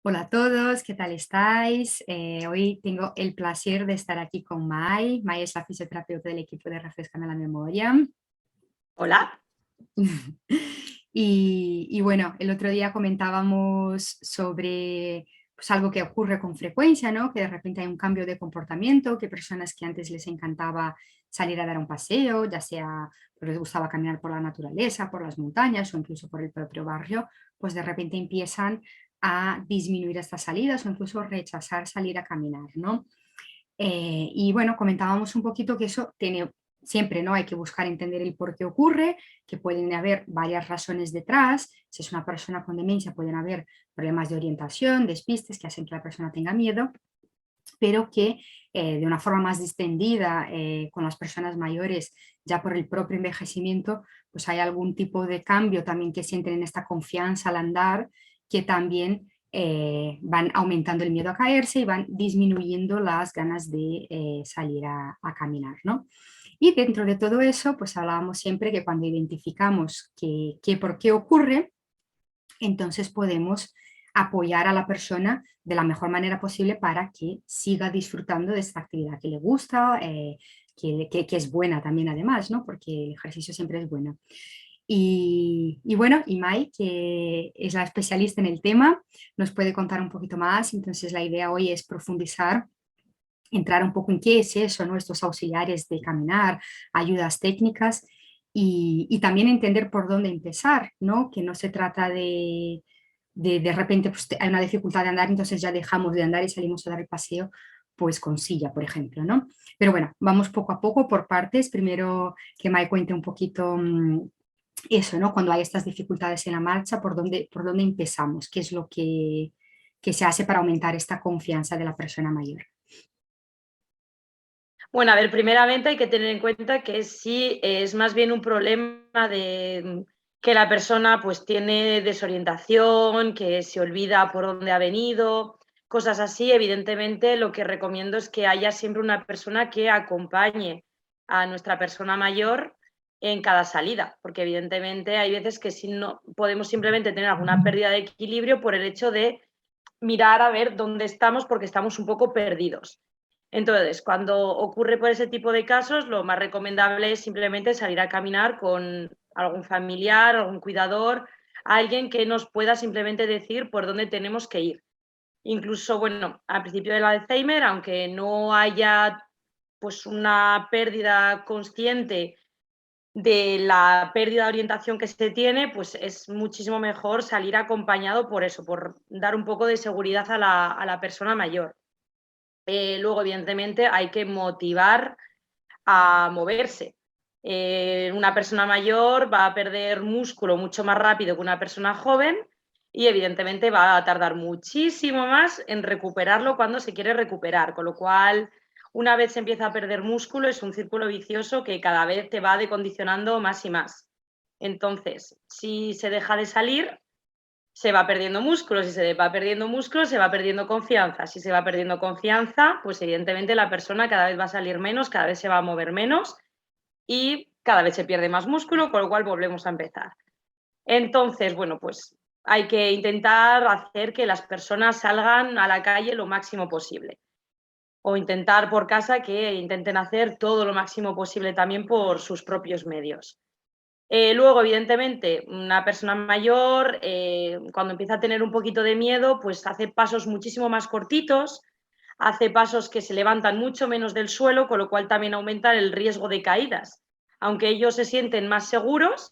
Hola a todos, ¿qué tal estáis? Hoy tengo el placer de estar aquí con Mai. Mai es la fisioterapeuta del equipo de Refrescando la Memoria. Hola. Y bueno, el otro día comentábamos sobre pues, algo que ocurre con frecuencia, ¿no? Que de repente hay un cambio de comportamiento, que personas que antes les encantaba salir a dar un paseo, ya sea pues, les gustaba caminar por la naturaleza, por las montañas o incluso por el propio barrio, pues de repente empiezan a disminuir estas salidas o incluso rechazar salir a caminar, ¿no? Y bueno, comentábamos un poquito que eso tiene siempre, ¿no? Hay que buscar entender el por qué ocurre, que pueden haber varias razones detrás. Si es una persona con demencia, pueden haber problemas de orientación, despistes que hacen que la persona tenga miedo, pero que de una forma más distendida con las personas mayores, ya por el propio envejecimiento, pues hay algún tipo de cambio también que sienten en esta confianza al andar, que también van aumentando el miedo a caerse y van disminuyendo las ganas de salir a caminar, ¿no? Y dentro de todo eso, pues hablábamos siempre que cuando identificamos que por qué ocurre, entonces podemos apoyar a la persona de la mejor manera posible para que siga disfrutando de esta actividad que le gusta, que es buena también además, ¿no? Porque el ejercicio siempre es bueno. Y bueno, Imai, que es la especialista en el tema, nos puede contar un poquito más. Entonces la idea hoy es profundizar, entrar un poco en qué es eso, ¿no? Estos auxiliares de caminar, ayudas técnicas y también entender por dónde empezar, ¿no? Que no se trata de repente pues, hay una dificultad de andar, entonces ya dejamos de andar y salimos a dar el paseo pues con silla, por ejemplo, ¿no? Pero bueno, vamos poco a poco por partes. Primero que Mai cuente un poquito eso, ¿no? Cuando hay estas dificultades en la marcha, por dónde empezamos, qué es lo que se hace para aumentar esta confianza de la persona mayor. Bueno, a ver, primeramente hay que tener en cuenta que sí es más bien un problema de que la persona pues tiene desorientación, que se olvida por dónde ha venido, cosas así. Evidentemente, lo que recomiendo es que haya siempre una persona que acompañe a nuestra persona mayor en cada salida, porque evidentemente hay veces que si no podemos simplemente tener alguna pérdida de equilibrio por el hecho de mirar a ver dónde estamos porque estamos un poco perdidos. Entonces, cuando ocurre por ese tipo de casos, lo más recomendable es simplemente salir a caminar con algún familiar, algún cuidador, alguien que nos pueda simplemente decir por dónde tenemos que ir. Incluso, bueno, al principio del Alzheimer, aunque no haya pues una pérdida consciente de la pérdida de orientación que se tiene, pues es muchísimo mejor salir acompañado por eso, por dar un poco de seguridad a la persona mayor. Luego, evidentemente, hay que motivar a moverse. Una persona mayor va a perder músculo mucho más rápido que una persona joven y evidentemente va a tardar muchísimo más en recuperarlo cuando se quiere recuperar, con lo cual una vez se empieza a perder músculo es un círculo vicioso que cada vez te va decondicionando más y más. Entonces, si se deja de salir, se va perdiendo músculo, si se va perdiendo músculo, se va perdiendo confianza. Si se va perdiendo confianza, pues evidentemente la persona cada vez va a salir menos, cada vez se va a mover menos y cada vez se pierde más músculo, con lo cual volvemos a empezar. Entonces, bueno, pues hay que intentar hacer que las personas salgan a la calle lo máximo posible. O intentar por casa que intenten hacer todo lo máximo posible también por sus propios medios. Luego, evidentemente, una persona mayor, cuando empieza a tener un poquito de miedo, pues hace pasos muchísimo más cortitos, hace pasos que se levantan mucho menos del suelo, con lo cual también aumenta el riesgo de caídas. Aunque ellos se sienten más seguros,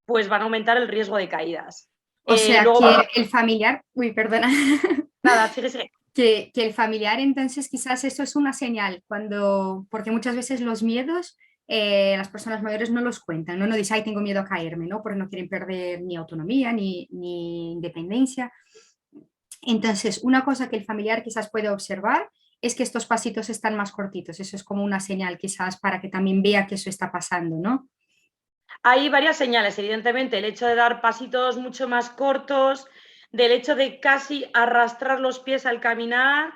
pues van a aumentar el riesgo de caídas. O sea Luego, que el familiar, uy, perdona, nada, fíjese. que el familiar entonces quizás eso es una señal, cuando, porque muchas veces los miedos las personas mayores no los cuentan, ¿no? No dicen, ay, tengo miedo a caerme, ¿no? Porque no quieren perder ni autonomía ni independencia. Entonces, una cosa que el familiar quizás puede observar es que estos pasitos están más cortitos, eso es como una señal quizás para que también vea que eso está pasando, ¿no? Hay varias señales, evidentemente, el hecho de dar pasitos mucho más cortos, del hecho de casi arrastrar los pies al caminar,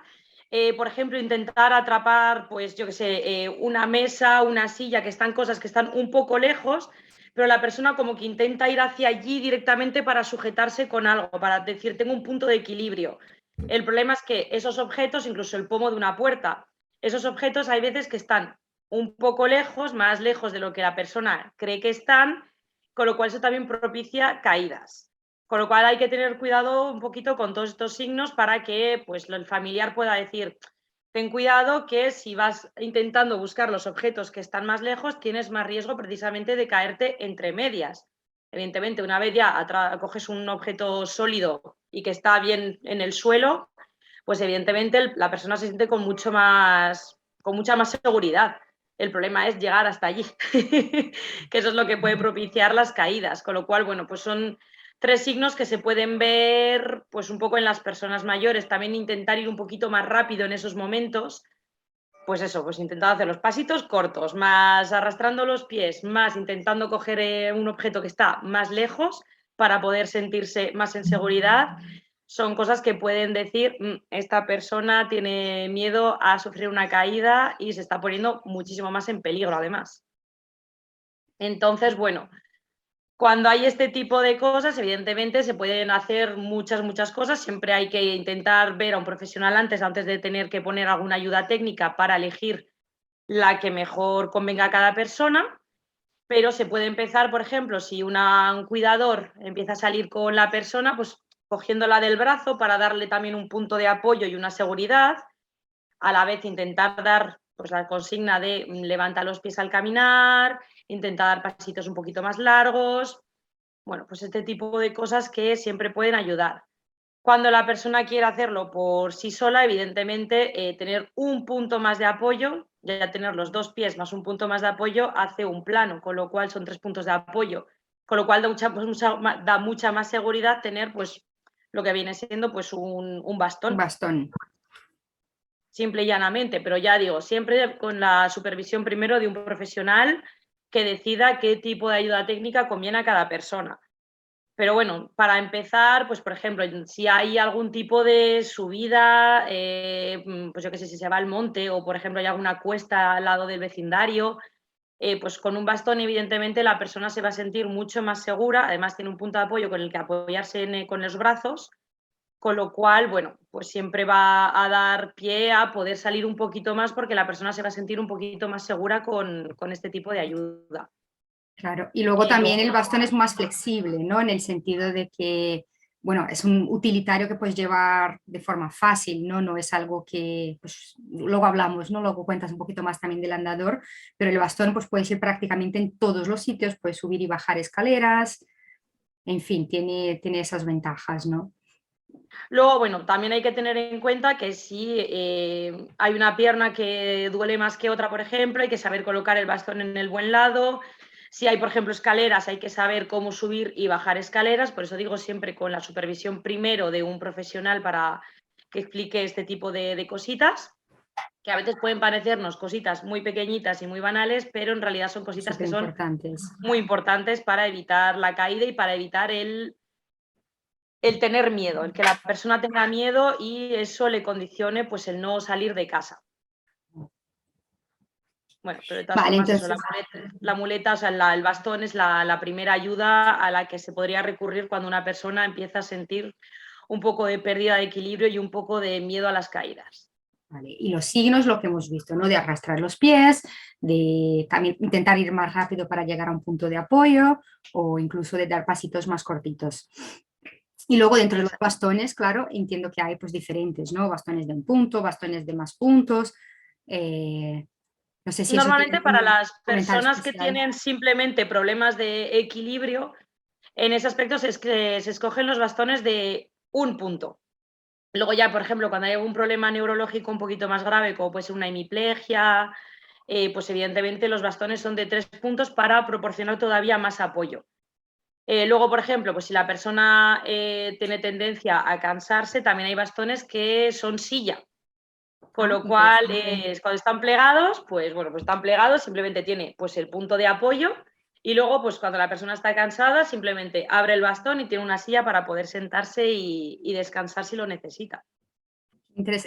por ejemplo, intentar atrapar, pues yo qué sé, una mesa, una silla, que están cosas que están un poco lejos, pero la persona como que intenta ir hacia allí directamente para sujetarse con algo, para decir, tengo un punto de equilibrio. El problema es que esos objetos, incluso el pomo de una puerta, esos objetos hay veces que están un poco lejos, más lejos de lo que la persona cree que están, con lo cual eso también propicia caídas. Con lo cual hay que tener cuidado un poquito con todos estos signos para que pues, el familiar pueda decir, ten cuidado que si vas intentando buscar los objetos que están más lejos, tienes más riesgo precisamente de caerte entre medias. Evidentemente, una vez ya coges un objeto sólido y que está bien en el suelo, pues evidentemente la persona se siente con mucha más seguridad. El problema es llegar hasta allí, que eso es lo que puede propiciar las caídas. Con lo cual, bueno, pues son 3 signos que se pueden ver pues un poco en las personas mayores. También intentar ir un poquito más rápido en esos momentos. Pues eso, pues intentando hacer los pasitos cortos, más arrastrando los pies, más intentando coger un objeto que está más lejos para poder sentirse más en seguridad. Son cosas que pueden decir, esta persona tiene miedo a sufrir una caída y se está poniendo muchísimo más en peligro, además. Entonces, bueno, cuando hay este tipo de cosas, evidentemente se pueden hacer muchas cosas. Siempre hay que intentar ver a un profesional antes de tener que poner alguna ayuda técnica para elegir la que mejor convenga a cada persona. Pero se puede empezar, por ejemplo, si un cuidador empieza a salir con la persona, pues cogiéndola del brazo para darle también un punto de apoyo y una seguridad. A la vez intentar dar pues, la consigna de levanta los pies al caminar, intenta dar pasitos un poquito más largos. Bueno, pues este tipo de cosas que siempre pueden ayudar. Cuando la persona quiere hacerlo por sí sola, evidentemente, tener un punto más de apoyo, ya tener los 2 pies más un punto más de apoyo, hace un plano, con lo cual son 3 puntos de apoyo, con lo cual da mucha más seguridad tener pues, lo que viene siendo pues, un Un bastón, bastón. simple y llanamente, pero ya digo, siempre con la supervisión primero de un profesional que decida qué tipo de ayuda técnica conviene a cada persona. Pero bueno, para empezar, pues por ejemplo, si hay algún tipo de subida, pues yo qué sé, si se va al monte o por ejemplo hay alguna cuesta al lado del vecindario, pues con un bastón evidentemente la persona se va a sentir mucho más segura, además tiene un punto de apoyo con el que apoyarse con los brazos, con lo cual, bueno, pues siempre va a dar pie a poder salir un poquito más porque la persona se va a sentir un poquito más segura con este tipo de ayuda. Claro, y luego Y también luego, el bastón es más flexible, ¿no? En el sentido de que, bueno, es un utilitario que puedes llevar de forma fácil, ¿no? No es algo que, pues, luego hablamos, ¿no? Luego cuentas un poquito más también del andador, pero el bastón, pues, puedes ir prácticamente en todos los sitios, puedes subir y bajar escaleras, en fin, tiene esas ventajas, ¿no? Luego, bueno, también hay que tener en cuenta que si hay una pierna que duele más que otra, por ejemplo, hay que saber colocar el bastón en el buen lado. Si hay, por ejemplo, escaleras, hay que saber cómo subir y bajar escaleras. Por eso digo siempre con la supervisión primero de un profesional para que explique este tipo de cositas, que a veces pueden parecernos cositas muy pequeñitas y muy banales, pero en realidad son cositas Súper que son importantes. muy importantes para evitar la caída y para evitar el tener miedo, el que la persona tenga miedo y eso le condicione pues el no salir de casa. Bueno, pero de todas Vale, formas eso, entonces, la muleta, o sea, el bastón es la primera ayuda a la que se podría recurrir cuando una persona empieza a sentir un poco de pérdida de equilibrio y un poco de miedo a las caídas. vale, y los signos, lo que hemos visto, ¿no? De arrastrar los pies, de también intentar ir más rápido para llegar a un punto de apoyo o incluso de dar pasitos más cortitos. Y luego dentro de los Exacto. bastones, claro, entiendo que hay pues diferentes, ¿no? Bastones de un punto, bastones de más puntos. No sé si eso tiene Normalmente para algún las comentario personas que especial. tienen simplemente problemas de equilibrio, en ese aspecto se escogen los bastones de un punto. Luego ya, por ejemplo, cuando hay algún problema neurológico un poquito más grave, como puede ser una hemiplegia, pues evidentemente los bastones son de 3 puntos para proporcionar todavía más apoyo. Luego, por ejemplo, pues si la persona tiene tendencia a cansarse, también hay bastones que son silla. Con Ah, lo cual, interesante. cuando están plegados, pues bueno, pues están plegados, simplemente tiene pues el punto de apoyo y luego, pues cuando la persona está cansada, simplemente abre el bastón y tiene una silla para poder sentarse y descansar si lo necesita.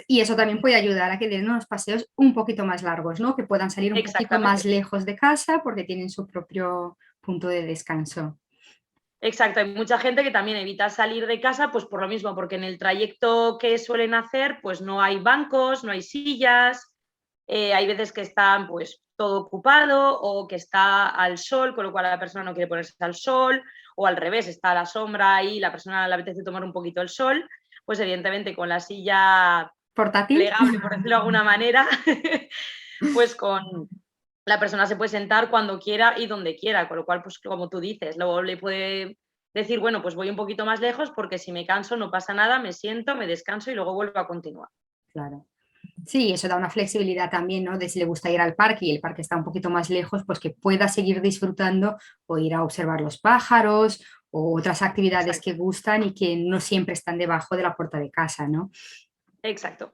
Y eso también puede ayudar a que den unos paseos un poquito más largos, ¿no? Que puedan salir un poquito más Exactamente. lejos de casa porque tienen su propio punto de descanso. Exacto, hay mucha gente que también evita salir de casa, pues por lo mismo, porque en el trayecto que suelen hacer, pues no hay bancos, no hay sillas, hay veces que están pues todo ocupado o que está al sol, con lo cual la persona no quiere ponerse al sol, o al revés, está a la sombra y la persona le apetece tomar un poquito el sol, pues evidentemente con la silla ¿Portátil? plegable, por decirlo de alguna manera, pues con la persona se puede sentar cuando quiera y donde quiera, con lo cual, pues como tú dices, luego le puede decir, bueno, pues voy un poquito más lejos porque si me canso no pasa nada, me siento, me descanso y luego vuelvo a continuar. Claro. Sí, eso da una flexibilidad también, ¿no? De si le gusta ir al parque y el parque está un poquito más lejos, pues que pueda seguir disfrutando o ir a observar los pájaros o otras actividades Exacto, que gustan y que no siempre están debajo de la puerta de casa, ¿no? exacto.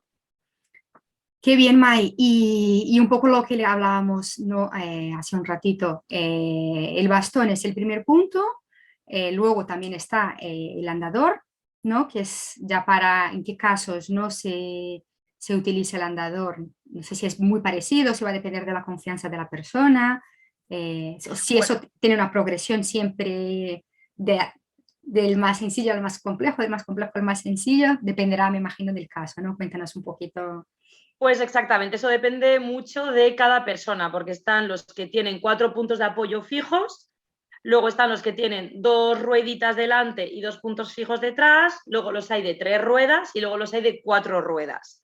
Qué bien, Mai. Y un poco lo que le hablábamos, ¿no? Hace un ratito, el bastón es el primer punto, luego también está el andador, ¿no? Que es ya para en qué casos no se utiliza el andador. No sé si es muy parecido, si va a depender de la confianza de la persona, o si Bueno, eso tiene una progresión siempre del más sencillo al más complejo, del más complejo al más sencillo, dependerá, me imagino, del caso, ¿no? Cuéntanos un poquito. pues exactamente, eso depende mucho de cada persona, porque están los que tienen 4 puntos de apoyo fijos, luego están los que tienen 2 rueditas delante y 2 puntos fijos detrás, luego los hay de 3 ruedas y luego los hay de 4 ruedas.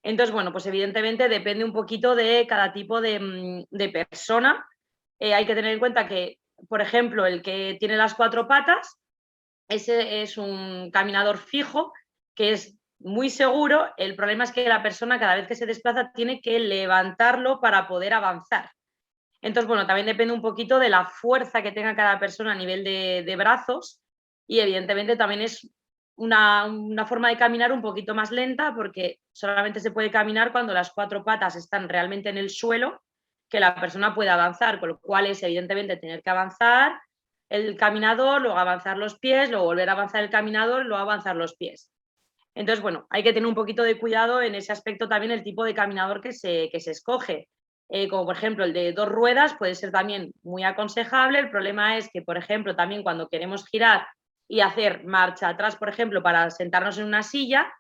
Entonces, bueno, pues evidentemente depende un poquito de cada tipo de persona. Hay que tener en cuenta que, por ejemplo, el que tiene las 4 patas, ese es un caminador fijo que es muy seguro. El problema es que la persona cada vez que se desplaza tiene que levantarlo para poder avanzar. Entonces, bueno, también depende un poquito de la fuerza que tenga cada persona a nivel de brazos y evidentemente también es una forma de caminar un poquito más lenta porque solamente se puede caminar cuando las 4 patas están realmente en el suelo, que la persona pueda avanzar, con lo cual es evidentemente tener que avanzar el caminador, luego avanzar los pies, luego volver a avanzar el caminador, luego avanzar los pies. Entonces, bueno, hay que tener un poquito de cuidado en ese aspecto también el tipo de caminador que se escoge. Como por ejemplo el de 2 ruedas puede ser también muy aconsejable. El problema es que, por ejemplo, también cuando queremos girar y hacer marcha atrás, por ejemplo, para sentarnos en una silla,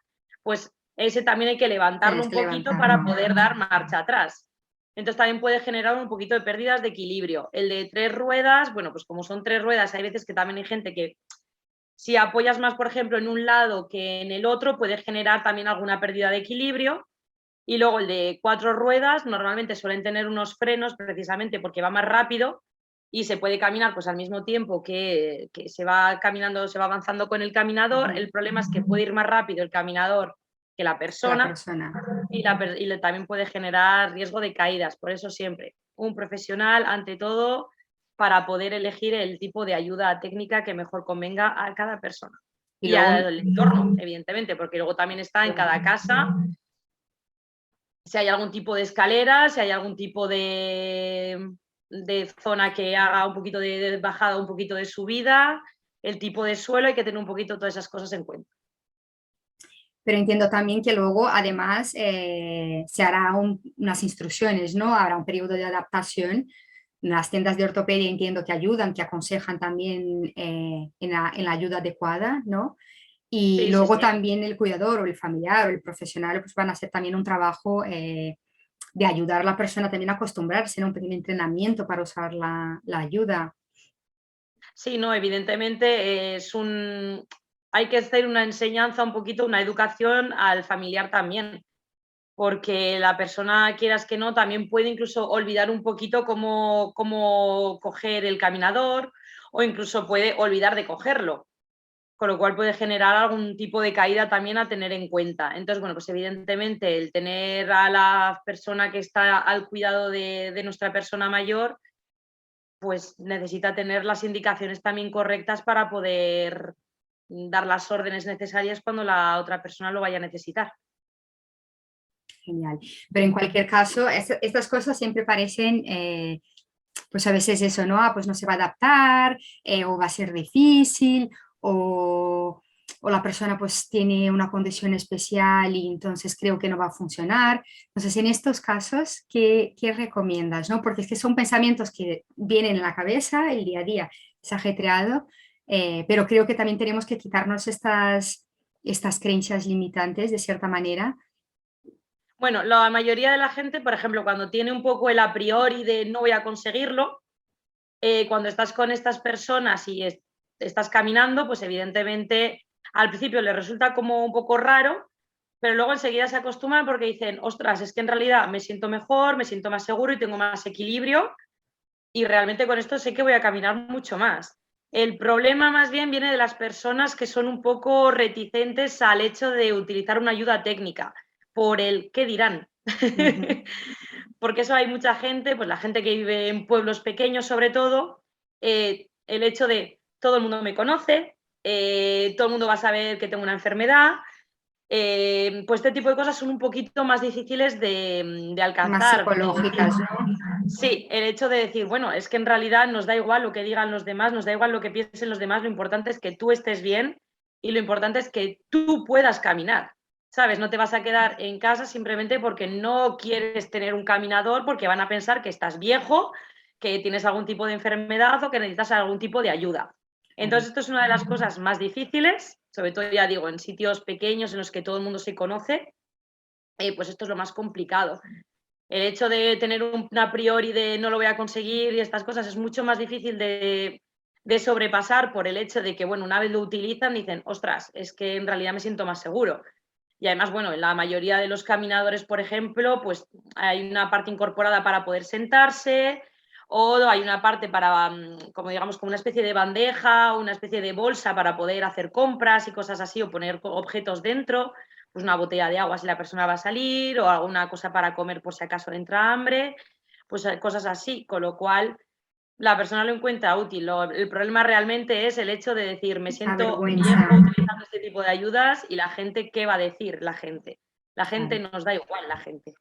pues ese también hay que levantarlo Tienes un que poquito para levantarlo. poder dar marcha atrás. Entonces también puede generar un poquito de pérdidas de equilibrio. El de 3 ruedas, bueno, pues como son 3 ruedas, hay veces que también hay gente que si apoyas más, por ejemplo, en un lado que en el otro, puede generar también alguna pérdida de equilibrio. Y luego el de 4 ruedas normalmente suelen tener unos frenos precisamente porque va más rápido y se puede caminar pues al mismo tiempo que se va caminando, se va avanzando con el caminador. Ujú. El problema es que puede ir más rápido el caminador que la Que la persona persona. y también puede generar riesgo de caídas. Por eso siempre un profesional ante todo para poder elegir el tipo de ayuda técnica que mejor convenga a cada persona Y y luego, al entorno, evidentemente, porque luego también está en cada casa si hay algún tipo de escalera, si hay algún tipo de zona que haga un poquito de bajada, un poquito de subida, el tipo de suelo, hay que tener un poquito todas esas cosas en cuenta. pero entiendo también que luego, además, se hará unas instrucciones, ¿no? Habrá un periodo de adaptación. Las tiendas de ortopedia entiendo que ayudan, que aconsejan también en la ayuda adecuada, ¿no? Y Sí, sí, luego sí. también el cuidador o el familiar o el profesional pues van a hacer también un trabajo de ayudar a la persona también a acostumbrarse, ¿no? Un pequeño entrenamiento para usar la ayuda. Sí, no, evidentemente hay que hacer una enseñanza, un poquito, una educación al familiar también, porque la persona, quieras que no, también puede incluso olvidar un poquito cómo coger el caminador o incluso puede olvidar de cogerlo, con lo cual puede generar algún tipo de caída también a tener en cuenta. Entonces, bueno, pues evidentemente el tener a la persona que está al cuidado de nuestra persona mayor, pues necesita tener las indicaciones también correctas para poder dar las órdenes necesarias cuando la otra persona lo vaya a necesitar. Genial. Pero en cualquier caso, estas cosas siempre parecen, pues a veces eso, ¿no? Ah, pues no se va a adaptar, o va a ser difícil, o la persona pues tiene una condición especial y entonces creo que no va a funcionar. Entonces, en estos casos, ¿qué recomiendas, no? Porque es que son pensamientos que vienen en la cabeza, el día a día es ajetreado, pero creo que también tenemos que quitarnos estas creencias limitantes de cierta manera. Bueno, la mayoría de la gente, por ejemplo, cuando tiene un poco el a priori de no voy a conseguirlo, cuando estás con estas personas y estás caminando, pues evidentemente al principio les resulta como un poco raro, pero luego enseguida se acostumbran porque dicen, ostras, es que en realidad me siento mejor, me siento más seguro y tengo más equilibrio y realmente con esto sé que voy a caminar mucho más. El problema más bien viene de las personas que son un poco reticentes al hecho de utilizar una ayuda técnica, por el qué dirán. Ujú. Porque eso hay mucha gente, pues la gente que vive en pueblos pequeños sobre todo, el hecho de todo el mundo me conoce, todo el mundo va a saber que tengo una enfermedad, pues este tipo de cosas son un poquito más difíciles de Más alcanzar. psicológicas, ¿no? Sí, el hecho de decir, bueno, es que en realidad nos da igual lo que digan los demás, nos da igual lo que piensen los demás, lo importante es que tú estés bien y lo importante es que tú puedas caminar, ¿sabes? No te vas a quedar en casa simplemente porque no quieres tener un caminador, porque van a pensar que estás viejo, que tienes algún tipo de enfermedad o que necesitas algún tipo de ayuda. Claro. Entonces, esto es una de las cosas más difíciles, sobre todo, ya digo, en sitios pequeños en los que todo el mundo se conoce, pues esto es lo más complicado. El hecho de tener un a priori de no lo voy a conseguir y estas cosas es mucho más difícil de sobrepasar por el hecho de que, bueno, una vez lo utilizan, dicen, ostras, es que en realidad me siento más seguro. Y además, bueno, en la mayoría de los caminadores, por ejemplo, pues hay una parte incorporada para poder sentarse o hay una parte para, como digamos, como una especie de bandeja o una especie de bolsa para poder hacer compras y cosas así o poner objetos dentro, pues una botella de agua si la persona va a salir o alguna cosa para comer por si acaso le entra hambre, pues cosas así, con lo cual la persona lo encuentra útil. El problema realmente es el hecho de decir, me La siento vergüenza, viejo utilizando este tipo de ayudas y la gente, ¿qué va a decir la gente? La gente claro. nos da igual, la gente.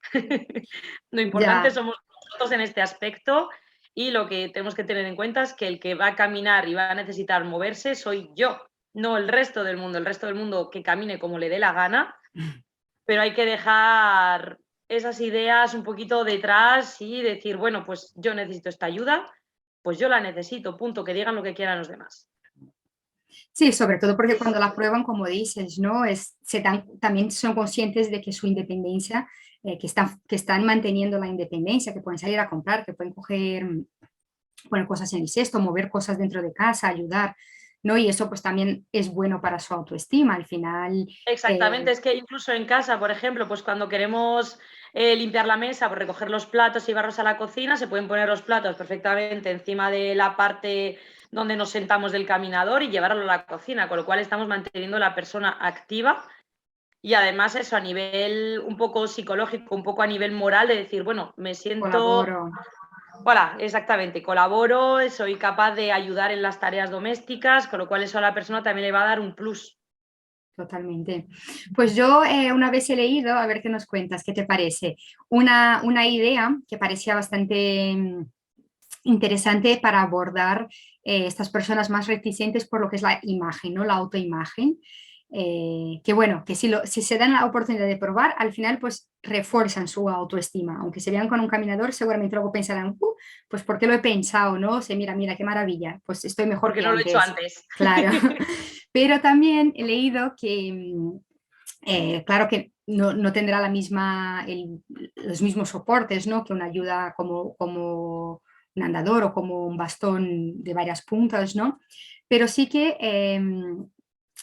Lo importante Ya, somos nosotros en este aspecto y lo que tenemos que tener en cuenta es que el que va a caminar y va a necesitar moverse soy yo, no el resto del mundo. El resto del mundo que camine como le dé la gana, pero hay que dejar esas ideas un poquito detrás y decir, bueno, pues yo necesito esta ayuda, pues yo la necesito, punto, que digan lo que quieran los demás. sí, sobre todo porque cuando la prueban, como dices, ¿no? También son conscientes de que su independencia, que están manteniendo la independencia, que pueden salir a comprar, que pueden coger, poner cosas en el cesto, mover cosas dentro de casa, ayudar, ¿no? Y eso pues también es bueno para su autoestima. Al final, Exactamente, es que incluso en casa, por ejemplo, pues cuando queremos limpiar la mesa, pues recoger los platos y llevarlos a la cocina, se pueden poner los platos perfectamente encima de la parte donde nos sentamos del caminador y llevarlo a la cocina, con lo cual estamos manteniendo a la persona activa y además eso a nivel un poco psicológico, un poco a nivel moral de decir, bueno, me siento, colaboro. voilà, exactamente, colaboro, soy capaz de ayudar en las tareas domésticas, con lo cual eso a la persona también le va a dar un plus. Totalmente. Pues yo una vez he leído, a ver qué nos cuentas, ¿qué te parece? Una idea que parecía bastante interesante para abordar estas personas más reticentes por lo que es la imagen, ¿no? La autoimagen. Que bueno, que si se dan la oportunidad de probar, al final pues refuerzan su autoestima. Aunque se vean con un caminador, seguramente luego pensarán, pues ¿por qué lo he pensado? ¿No? Mira, qué maravilla, pues estoy mejor Porque que no lo he hecho antes. antes. Claro. Pero también he leído que, claro que no tendrá los mismos soportes, ¿no? Que una ayuda como un andador o como un bastón de varias puntas, ¿no? Pero sí que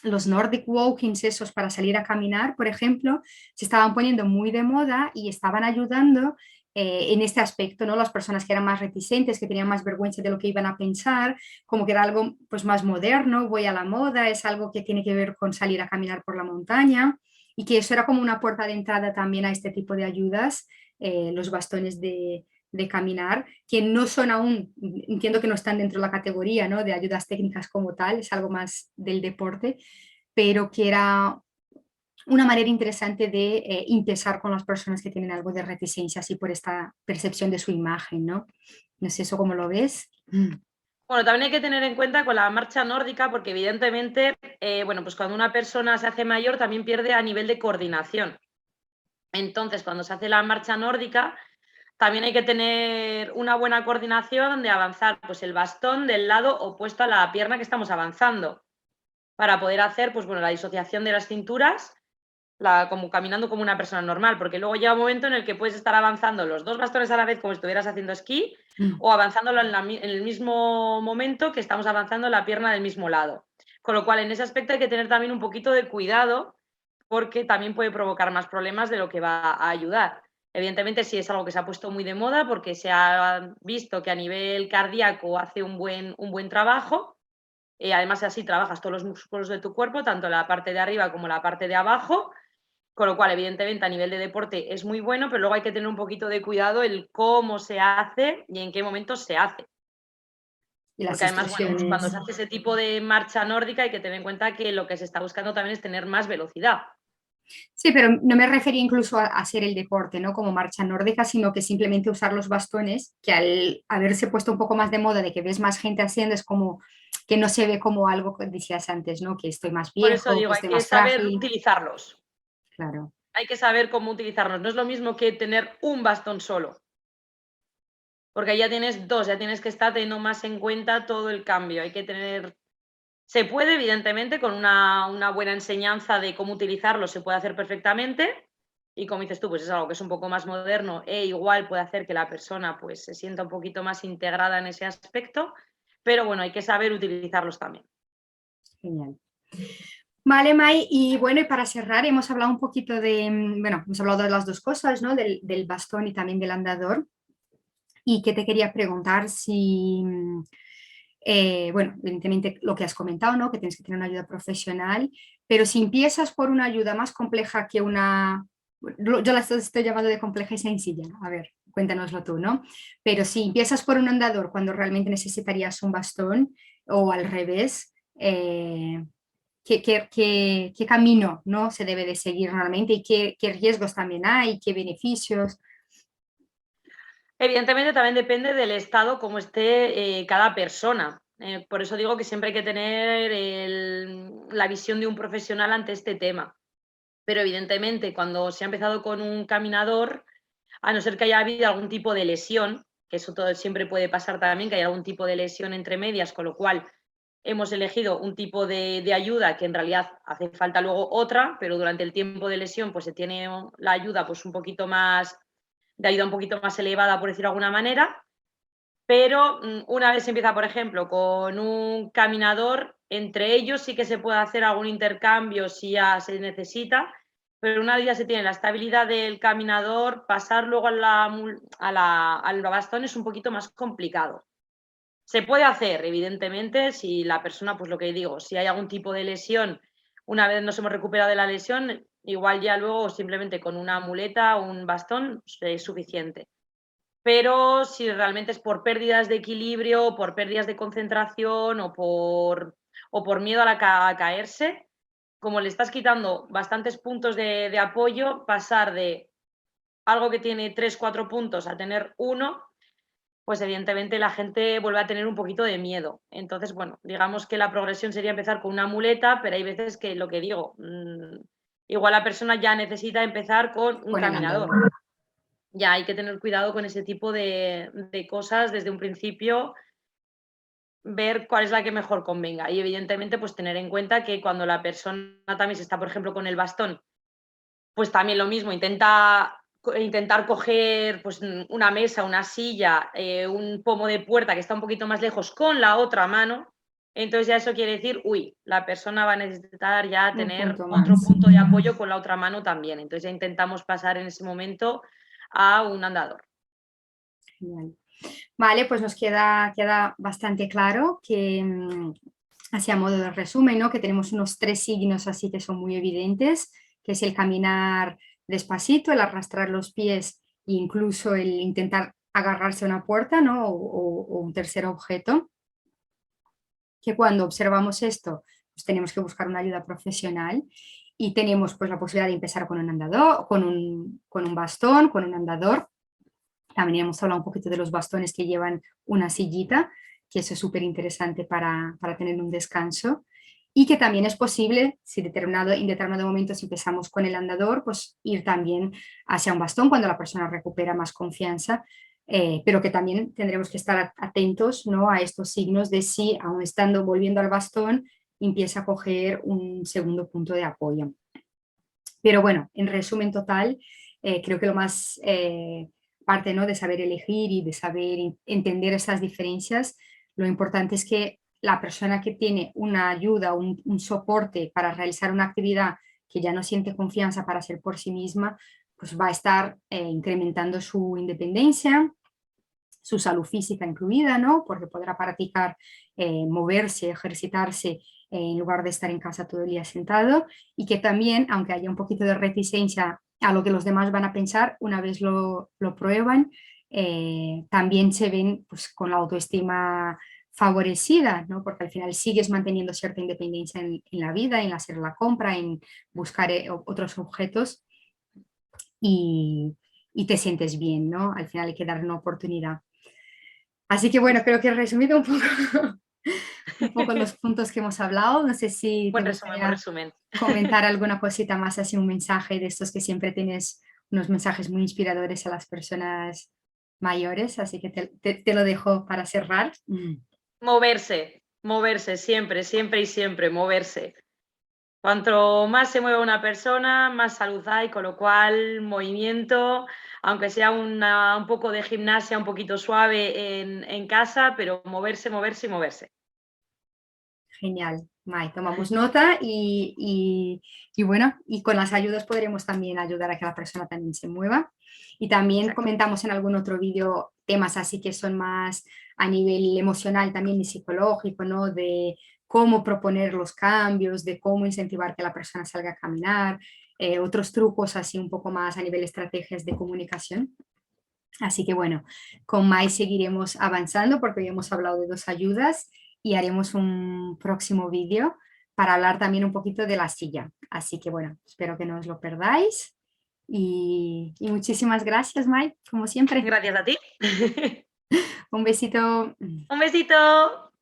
los Nordic Walkings, esos para salir a caminar, por ejemplo, se estaban poniendo muy de moda y estaban ayudando en este aspecto, ¿no? Las personas que eran más reticentes, que tenían más vergüenza de lo que iban a pensar, como que era algo pues más moderno, voy a la moda, es algo que tiene que ver con salir a caminar por la montaña y que eso era como una puerta de entrada también a este tipo de ayudas, los bastones de caminar, que no son aún, entiendo que no están dentro de la categoría, ¿no? De ayudas técnicas como tal, es algo más del deporte, pero que era una manera interesante de empezar con las personas que tienen algo de reticencia, así por esta percepción de su imagen, ¿no? No sé eso cómo lo ves. Bueno, también hay que tener en cuenta con la marcha nórdica, porque evidentemente, bueno, pues cuando una persona se hace mayor también pierde a nivel de coordinación. Entonces, cuando se hace la marcha nórdica, también hay que tener una buena coordinación de avanzar pues, el bastón del lado opuesto a la pierna que estamos avanzando, para poder hacer pues, bueno, la disociación de las cinturas, como caminando como una persona normal, porque luego llega un momento en el que puedes estar avanzando los dos bastones a la vez como si estuvieras haciendo esquí, o avanzándolo en el mismo momento que estamos avanzando la pierna del mismo lado. Con lo cual, en ese aspecto hay que tener también un poquito de cuidado, porque también puede provocar más problemas de lo que va a ayudar. Evidentemente, sí es algo que se ha puesto muy de moda porque se ha visto que a nivel cardíaco hace un buen trabajo. Además, así trabajas todos los músculos de tu cuerpo, tanto la parte de arriba como la parte de abajo, con lo cual, evidentemente, a nivel de deporte es muy bueno, pero luego hay que tener un poquito de cuidado el cómo se hace y en qué momento se hace. Y las Porque además, bueno, pues cuando instrucciones. se hace ese tipo de marcha nórdica hay que tener en cuenta que lo que se está buscando también es tener más velocidad. Sí, pero no me refería incluso a hacer el deporte, ¿no? Como marcha nórdica, sino que simplemente usar los bastones, que al haberse puesto un poco más de moda, de que ves más gente haciendo, es como que no se ve como algo que decías antes, ¿no? Que estoy más Por eso viejo, que digo, hay estoy que más saber frágil. utilizarlos. Claro. Hay que saber cómo utilizarlos. No es lo mismo que tener un bastón solo, porque ahí ya tienes dos, ya tienes que estar teniendo más en cuenta todo el cambio. Hay que tener. Se puede, evidentemente, con una buena enseñanza de cómo utilizarlo, se puede hacer perfectamente. Y como dices tú, pues es algo que es un poco más moderno e igual puede hacer que la persona pues, se sienta un poquito más integrada en ese aspecto. Pero bueno, hay que saber utilizarlos también. Genial. Vale, Mai, y bueno, y para cerrar, hemos hablado un poquito de, bueno, hemos hablado de las dos cosas, ¿no? Del bastón y también del andador. Y que te quería preguntar si, bueno, evidentemente lo que has comentado, ¿no? Que tienes que tener una ayuda profesional, pero si empiezas por una ayuda más compleja que una, yo la estoy llamando de compleja y sencilla, a ver, cuéntanoslo tú, ¿no? Pero si empiezas por un andador cuando realmente necesitarías un bastón o al revés, ¿qué camino, ¿no? Se debe de seguir normalmente y qué riesgos también hay, qué beneficios? Evidentemente también depende del estado como esté cada persona. Por eso digo que siempre hay que tener la visión de un profesional ante este tema. Pero evidentemente cuando se ha empezado con un caminador, a no ser que haya habido algún tipo de lesión, que eso todo siempre puede pasar también, que haya algún tipo de lesión entre medias, con lo cual hemos elegido un tipo de ayuda que en realidad hace falta luego otra, pero durante el tiempo de lesión pues se tiene la ayuda pues un poquito más, de ayuda un poquito más elevada, por decirlo de alguna manera. Pero una vez se empieza, por ejemplo, con un caminador, entre ellos sí que se puede hacer algún intercambio si ya se necesita, pero una vez ya se tiene la estabilidad del caminador, pasar luego al bastón es un poquito más complicado. Se puede hacer, evidentemente, si la persona, pues lo que digo, si hay algún tipo de lesión, una vez nos hemos recuperado de la lesión, igual ya luego simplemente con una muleta o un bastón es suficiente. Pero si realmente es por pérdidas de equilibrio, por pérdidas de concentración o por miedo a caerse, como le estás quitando bastantes puntos de apoyo, pasar de algo que tiene 3 4 puntos a tener uno, pues evidentemente la gente vuelve a tener un poquito de miedo. Entonces, bueno, digamos que la progresión sería empezar con una muleta, pero hay veces que lo que digo, igual la persona ya necesita empezar con un Con el caminador. andador. Ya hay que tener cuidado con ese tipo de cosas desde un principio, ver cuál es la que mejor convenga. Y evidentemente, pues tener en cuenta que cuando la persona también se está, por ejemplo, con el bastón, pues también lo mismo, intentar coger pues, una mesa, una silla, un pomo de puerta que está un poquito más lejos con la otra mano. Entonces ya eso quiere decir, uy, la persona va a necesitar ya Un tener punto otro más. punto de apoyo con la otra mano también. Entonces ya intentamos pasar en ese momento a un andador. Genial. Vale, pues nos queda bastante claro que, así a modo de resumen, ¿no? Que tenemos unos tres signos así que son muy evidentes, que es el caminar despacito, el arrastrar los pies e incluso el intentar agarrarse a una puerta, ¿no? O un tercer objeto, que cuando observamos esto, pues tenemos que buscar una ayuda profesional y tenemos pues la posibilidad de empezar con un andador, con un bastón, con un andador. También hemos hablado un poquito de los bastones que llevan una sillita, que eso es súper interesante para tener un descanso. y que también es posible, si en determinado momento si empezamos con el andador, pues ir también hacia un bastón cuando la persona recupera más confianza, pero que también tendremos que estar atentos, ¿no?, a estos signos de si, aún estando volviendo al bastón, empieza a coger un segundo punto de apoyo. Pero bueno, en resumen total, creo que lo más, parte, ¿no?, de saber elegir y de saber entender estas diferencias, lo importante es que la persona que tiene una ayuda, un soporte para realizar una actividad que ya no siente confianza para hacer por sí misma, pues va a estar incrementando su independencia, su salud física incluida, ¿no?, porque podrá practicar, moverse, ejercitarse, en lugar de estar en casa todo el día sentado, y que también, aunque haya un poquito de reticencia a lo que los demás van a pensar, una vez lo prueban, también se ven, pues, con la autoestima favorecida, ¿no?, porque al final sigues manteniendo cierta independencia en la vida, en hacer la compra, en buscar otros objetos, y, y te sientes bien, ¿no? Al final hay que darle una oportunidad. Así que bueno, creo que he resumido un poco, un poco los puntos que hemos hablado. No sé si te Buen resumen, buen gustaría resumen. comentar alguna cosita más, así un mensaje de estos que siempre tienes, unos mensajes muy inspiradores a las personas mayores, así que te lo dejo para cerrar. Moverse, moverse, siempre, siempre y siempre, moverse. Cuanto más se mueve una persona, más salud hay, con lo cual movimiento, aunque sea un poco de gimnasia, un poquito suave en casa, pero moverse, moverse y moverse. Genial, Mai, tomamos nota y bueno, y con las ayudas podremos también ayudar a que la persona también se mueva. Y también Exacto. comentamos en algún otro vídeo temas así que son más a nivel emocional también y psicológico, ¿no? De cómo proponer los cambios, de cómo incentivar que la persona salga a caminar, otros trucos así un poco más a nivel estrategias de comunicación. Así que bueno, con Mai seguiremos avanzando porque hoy hemos hablado de 2 ayudas y haremos un próximo vídeo para hablar también un poquito de la silla. Así que bueno, espero que no os lo perdáis y muchísimas gracias, Mai, como siempre. Gracias a ti. Un besito. Un besito.